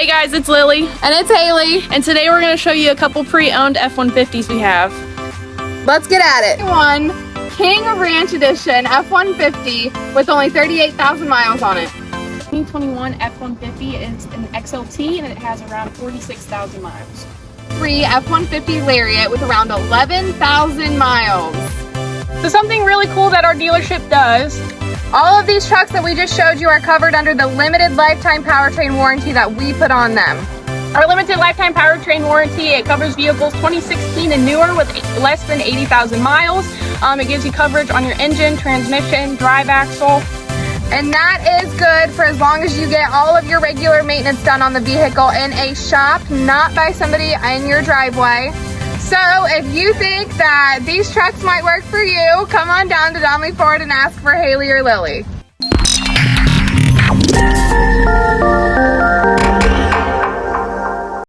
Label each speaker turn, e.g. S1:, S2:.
S1: Hey guys, it's Lily.
S2: And it's Haley.
S1: And today we're going to show you a couple pre-owned F-150s we have.
S2: Let's get at it. One King Ranch Edition F-150 with only 38,000 miles on it.
S1: 2021 F-150 is an XLT and it has around 46,000 miles.
S2: 3 F-150 Lariat with around 11,000 miles.
S1: So something really cool that our dealership does.
S2: All of these trucks that we just showed you are covered under the limited lifetime powertrain warranty that we put on them.
S1: Our limited lifetime powertrain warranty, it covers vehicles 2016 and newer with less than 80,000 miles. It gives you coverage on your engine, transmission, drive axle.
S2: And that is good for as long as you get all of your regular maintenance done on the vehicle in a shop, not by somebody in your driveway. So if you think that these trucks might work for you, come on down to Donley Ford and ask for Haley or Lily.